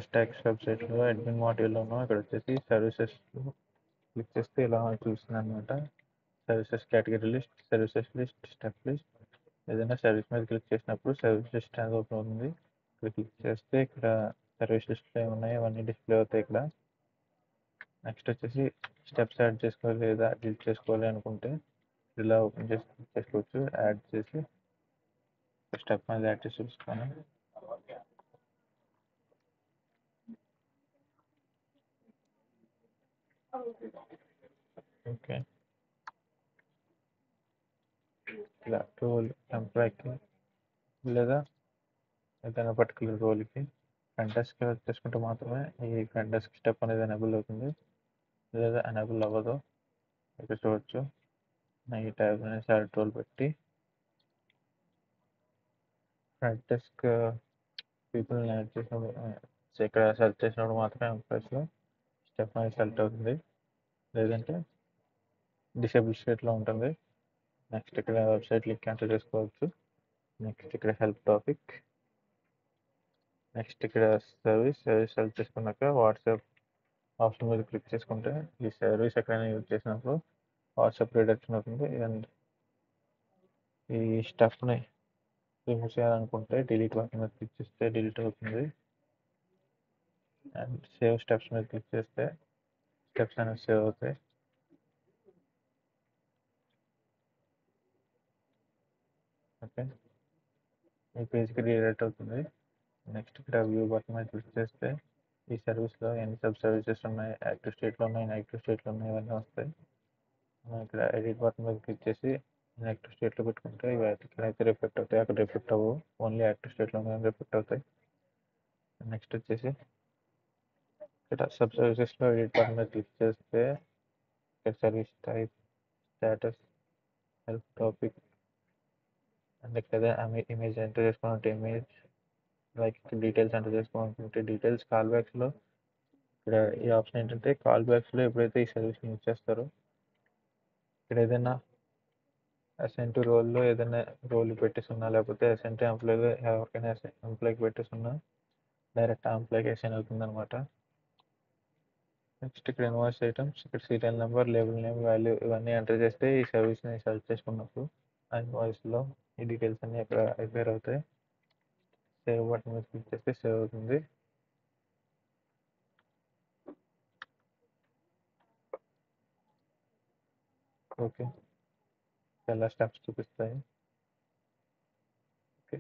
Stocks వెబ్సైట్లో admin మాడ్యూల్లోనూ ఇక్కడ వచ్చేసి సర్వీసెస్ క్లిక్ చేస్తే ఇలా చూస్తుంది అనమాట. Services category list, services list, step list. ఏదైనా సర్వీస్ మీద క్లిక్ చేసినప్పుడు సర్వీస్ లిస్ట్ అనేది ఓపెన్ అవుతుంది. ఇక్కడ క్లిక్ చేస్తే ఇక్కడ సర్వీస్ లిస్ట్లో ఏమున్నాయి అవన్నీ డిస్ప్లే అవుతాయి ఇక్కడ. నెక్స్ట్ వచ్చేసి స్టెప్స్ యాడ్ చేసుకోవాలి లేదా డిలీట్ చేసుకోవాలి అనుకుంటే ఇలా ఓపెన్ చేసి క్లిక్ చేసుకోవచ్చు. యాడ్ చేసి స్టెప్ మీద యాడ్ చేసి చూపిస్తాను. ఓకే, ఇలా రోల్ ఎంప్లాయ్కి లేదా ఏదైనా పర్టికులర్ రోల్కి ఫ్రంట్ డెస్క్ చేసుకుంటే మాత్రమే ఈ ఫ్రంట్ డెస్క్ స్టెప్ అనేది ఎనేబుల్ అవుతుంది, లేదా ఎనేబుల్ అవ్వదు. ఇక్కడ చూడవచ్చు. ఈ ట్యాబ్ అనేది సెలెక్ట్ రోల్ పెట్టి ఫ్రంట్ డెస్క్ పీపుల్ని యాడ్ చేసినప్పుడు ఇక్కడ సెలెక్ట్ చేసినప్పుడు మాత్రమే ఎంప్లాయ్స్లో స్టెప్ అనేది సెలెక్ట్ అవుతుంది, లేదంటే డిసేబుల్ స్టేట్లో ఉంటుంది. నెక్స్ట్ ఇక్కడ వెబ్సైట్ లింక్ ఎంటర్ చేసుకోవచ్చు. నెక్స్ట్ ఇక్కడ హెల్ప్ టాపిక్. నెక్స్ట్ ఇక్కడ సర్వీస్ సెలెక్ట్ చేసుకున్నాక వాట్సాప్ ఆప్షన్ మీద క్లిక్ చేసుకుంటే ఈ సర్వీస్ ఎక్కడైనా యూజ్ చేసినప్పుడు వాట్సాప్ రిడక్షన్ అవుతుంది. అండ్ ఈ స్టెప్ని రిమూవ్ చేయాలనుకుంటే డిలీట్ బటన్ మీద క్లిక్ చేస్తే డిలీట్ అవుతుంది. అండ్ సేవ్ స్టెప్స్ మీద క్లిక్ చేస్తే స్టెప్స్ అనేవి సేవ్ అవుతాయి. ఓకే, ఈ పేజ్కి రీడైరెక్ట్ అవుతుంది. నెక్స్ట్ ఇక్కడ వ్యూ బటన్ మీద క్లిక్ చేస్తే ఈ సర్వీస్లో ఎన్ని సబ్ సర్వీసెస్ ఉన్నాయి, యాక్టివ్ స్టేట్లో ఉన్నాయి, ఇన్యాక్టివ్ స్టేట్లో ఉన్నాయి, ఇవన్నీ వస్తాయి. మనం ఇక్కడ ఎడిట్ బటన్ మీద క్లిక్ చేసి యాక్టివ్ స్టేట్లో పెట్టుకుంటే ఇవి ఎక్కడైతే రిఫ్లెక్ట్ అవుతాయి అక్కడ రిఫ్లెక్ట్ అవ్వవు, ఓన్లీ యాక్టివ్ స్టేట్లో రిఫ్లెక్ట్ అవుతాయి. నెక్స్ట్ వచ్చేసి ఇక్కడ సబ్ సర్వీసెస్లో ఎడిట్ బటన్ మీద క్లిక్ చేస్తే ఇక్కడ service type, status, help topic, and ఇక్కడ ఇమేజ్ ఎంటర్ చేసుకోవాలంటే ఇమేజ్, లైక్ డీటెయిల్స్ ఎంటర్ చేసుకోవాలనుకుంటే డీటెయిల్స్. కాల్ బ్యాక్స్లో ఇక్కడ ఈ ఆప్షన్ ఏంటంటే కాల్ బ్యాక్స్లో ఎప్పుడైతే ఈ సర్వీస్ని యూజ్ చేస్తారో ఇక్కడ ఏదైనా అసైన్ టు రోల్లో ఏదైనా రోల్ పెట్టేస్తున్నా లేకపోతే అసైన్ టు ఎంప్లాయ్ ఎవరికైనా ఎంప్లాయ్కి పెట్టేస్తున్నా డైరెక్ట్ ఎంప్లాయ్కి అసైన్ అవుతుంది అనమాట. నెక్స్ట్ ఇక్కడ ఇన్వాయిస్ ఐటమ్స్, ఇక్కడ serial number, label name, value ఇవన్నీ ఎంటర్ చేస్తే ఈ సర్వీస్ని సెలెక్ట్ చేసుకున్నప్పుడు ఆ ఇన్వాయిస్లో ఈ డీటెయిల్స్ అన్నీ ఇక్కడ అపేర్ అవుతాయి. సేవ్ బటన్ మీద క్లిక్ చేస్తే సేవ్ అవుతుంది. ఓకే, చాలా స్టెప్స్ చూపిస్తాయి. ఓకే,